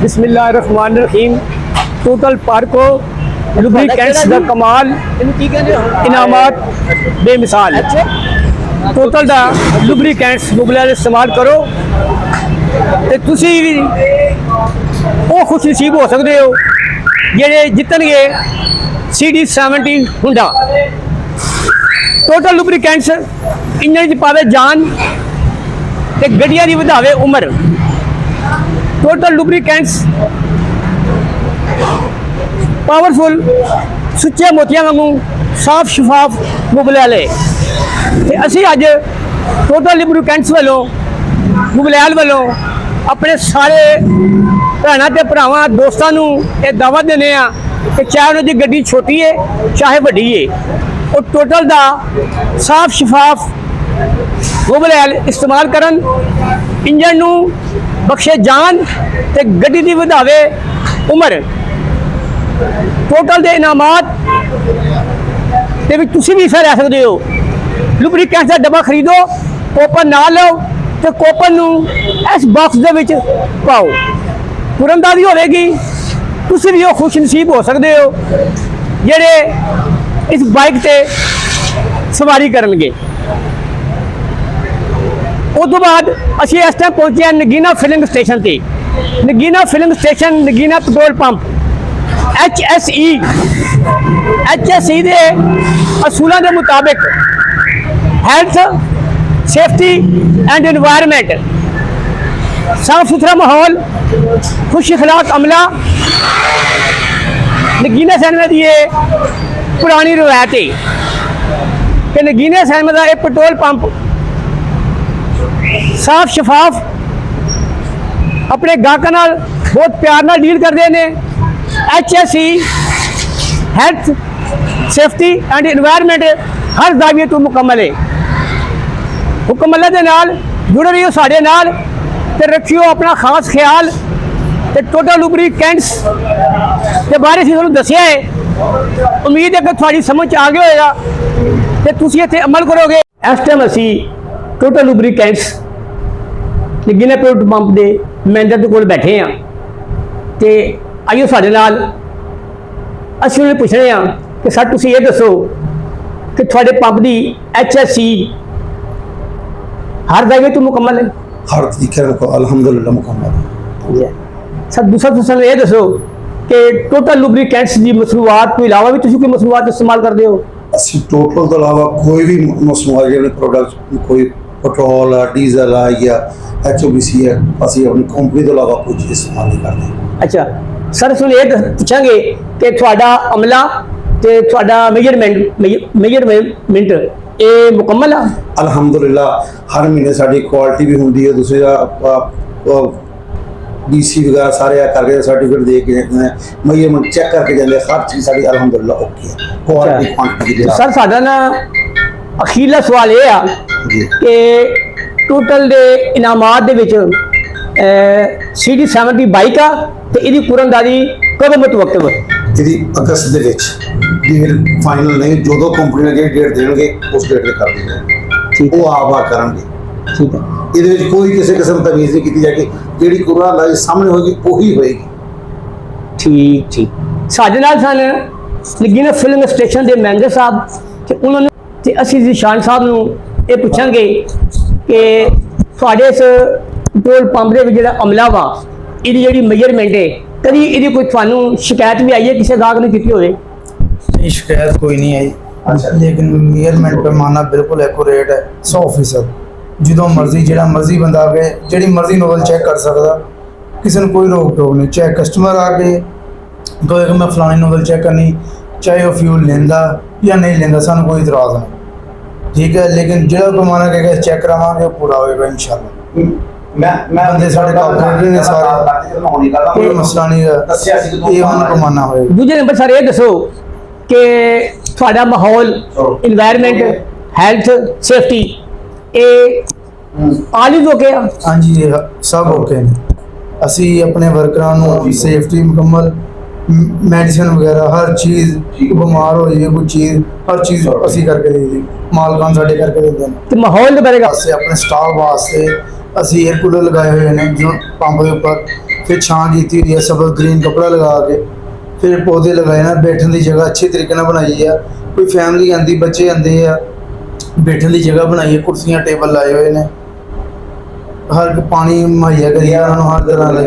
बिस्मिल्लाहिर्रहमानिर्रहीम। टोटल पार्को लुब्रिकेंट्स दा कमाल इनामात बेमिसाल। टोटल दा लुब्रिकेंट्स मुबले इस्तेमाल करो ते तुसी भी वो खुश नसीब हो सकते हो जेडे जितणगे CD17 हुंडा। टोटल लुब्रिकेंट्स इंजन च पावे जान ते गड्डियां दी वधावे उम्र। टोटल लुब्रिकेंट्स पावरफुल सुच्चे मोतियां वांगू साफ शफाफ मुबले वाले। ते असी अज टोटल लुब्रिकेंट्स वालों मुबलैल वालों अपने सारे भैनों ते भरावां दोस्तां नूं ये दावत देने आ कि चाहे उन्हां दी गड्डी छोटी है चाहे वड्डी है, वो टोटल दा साफ शफाफ मुबलैल इस्तेमाल करन, इंजन नूं बख्शे जान ते गड्डी दी वधावे उम्र। टोटल दे इनामात दे विच तुसीं भी हिस्सा लै सकदे हो। लुब्रिकेंट्स दा डब्बा खरीदो, कोपन ना लो ते कोपन नूं इस बॉक्स दे विच पाओ। तुरंदाजी होवेगी, तुसीं भी खुश नसीब हो सकदे हो जेड़े इस बाइक ते सवारी करनगे। उस तो बाद असी इस टाइम पहुंचे हैं नगीना फिलिंग स्टेशन ते। Nagina filling station Nagina petrol pump HSE दे असूलों के मुताबिक हेल्थ सेफ्टी एंड एनवायरनमेंट, साफ सुथरा माहौल, खुश अखलाक अमला नगीना सिनेमा की ये पुरानी रवायत है कि नगीना सिनेमा का एक पेट्रोल पंप साफ शफाफ अपने गाहकों नाल बहुत प्यार नाल डील करते हैं। HSE health safety and environment हर दाविये तो मुकम्मल है। हुक्म दे नाल जुड़े रहियो साडे नाल ते रखियो अपना खास ख्याल। ते टोटल लुब्रिकेंट्स के बारे से तुहानूं दस्सिया है, उम्मीद है कि तुहाडी समझ आ गया होगा ते तुसीं इत्थे अमल करोगे। इस टाइम असी total lubricants Nagina petrol pump के मैनेजर के कोल बैठे हैं ते आइयो साडे नाल असीं उन्हें पुछने कि सर तुसीं ये दसो कि तुहाडे पंप की HSE हर दायरे तो मुकम्मल है? हर तरीके को अल्हम्दुलिल्लाह मुकम्मल है। सर दूसरा तुसीं ये दसो कि टोटल लुब्रिकेंट्स की मसनूआत तो इलावा भी तुसीं कोई मसनूआत इस्तेमाल करते हो? असी टोटल तो अलावा कोई भी मसनूआत जिहड़े प्रोडक्ट कोई पेट्रोल है डीजल है या HOBC है, असी अपनी कंपनी तो अलावा कुछ इस्तेमाल नहीं करते। अच्छा सर, सुन ये पूछांगे कि तुहाडा अमला ते तुहाडा मेजरमेंट ये मुकम्मल है? अल्हम्दुलिल्लाह हर महीने साडी क्वालिटी भी होंदी है, दूसरा DC वगैरह सारे करके सर्टिफिकेट दे के मेजरमेंट चेक करके जाते, हर चीज़ साडी अल्हम्दुलिल्लाह ओके है। क्वालिटी क्वांटिटी सर साडा ना अखीरला सवाल ये आ कि टोटल दे इनामात दे विच CD17 बाइक आ ते इहदी पूरनदारी कदों मुतवक्किल है? यदि अगस्त दे विच डेट फाइनल नहीं, जो कंपनी ने डेट देंगे उस डेट ते कर देंगे। ठीक है, वो आप बात करेंगे। ठीक है, ਇਹਦੇ ਵਿੱਚ ਕੋਈ ਕਿਸੇ ਕਿਸਮ ਦੀ ਤਮੀਜ਼ ਨਹੀਂ ਕੀਤੀ ਜਾਏਗੀ, ਜਿਹੜੀ ਕੁਰਾਨ ਲਾਈ ਸਾਹਮਣੇ ਹੋਏਗੀ ਉਹੀ ਹੋਏਗੀ। ठीक ठीक। साडे नाल सन नगीना फिलिंग स्टेशन के मैनेजर साहब ते उन्होंने ते असीं ज़ीशान साहब नूं ये पुछांगे कि तुहाडे इस पेट्रोल पंप दे विच जिहड़ा अमला वा इहदी जिहड़ी मेजरमेंट है कदी इहदी कोई तुहानूं शिकायत भी आई है किसी गाहक ने कीती होवे? नहीं, शिकायत कोई नहीं आई। लेकिन मेजरमेंट पैमाना बिल्कुल एक्यूरेट है 100%। जो मर्जी जिहड़ा मर्जी बंदा आके जिहड़ी मर्जी नोवल चेक कर सकदा, किसी ने कोई रोक टोक नहीं। चाहे कस्टमर आके कहे कि मैं फलानी नोवल चेक करनी, चाहे वह फ्यूल लेंदा या नहीं लेंदा, सानू कोई इतराज़ नहीं। ठीक है, लेकिन जिहड़ा पैमाना कहेगा चेक करावांगे पूरा होएगा इंशाअल्लाह। बंदे साढ़े कॉपरेटिव ने सारे, कोई मसला नहीं है, ये हम पैमाना होएगा। दूजे नंबर सर ये दसो कि तुहाडा माहौल इन्वायरनमेंट हेल्थ सेफ्टी ये आल ही ओके? हाँ जी, सब ओके ने। असी अपने वर्करां नूं सेफ्टी मुकम्मल, मेडिसिन वगैरह हर चीज़, बीमार हो जाए कोई चीज़ हर चीज़ असी करके दे दी, मालकान साडे करके देंदे ने। ते माहौल दे बारे अपने स्टाफ वास्ते ਅਸੀਂ 에ਅਰ ਕੂਲਰ ਲਗਾਏ ਹੋਏ ਨੇ ਜੋ ਪੰਪ ਦੇ ਉੱਪਰ, ਫਿਰ ਛਾਂ ਕੀਤੀ ਹੋਈ ਹੈ ਸਭ ਗ੍ਰੀਨ ਕਪੜਾ ਲਗਾ ਕੇ, ਫਿਰ ਪੌਦੇ ਲਗਾਏ ਨੇ, ਬੈਠਣ ਦੀ ਜਗ੍ਹਾ ਅੱਛੇ ਤਰੀਕੇ ਨਾਲ ਬਣਾਈ ਆ। ਕੋਈ ਫੈਮਿਲੀ ਆਂਦੀ, ਬੱਚੇ ਆਂਦੇ ਆ, ਬੈਠਣ ਦੀ ਜਗ੍ਹਾ ਬਣਾਈ ਹੈ, ਕੁਰਸੀਆਂ ਟੇਬਲ ਲਾਏ ਹੋਏ ਨੇ, ਹਰ ਇੱਕ ਪਾਣੀ ਮੁਹੱਈਆ ਕਰੀਏ ਉਹਨਾਂ ਨੂੰ ਹਰ ਤਰ੍ਹਾਂ ਦਾ।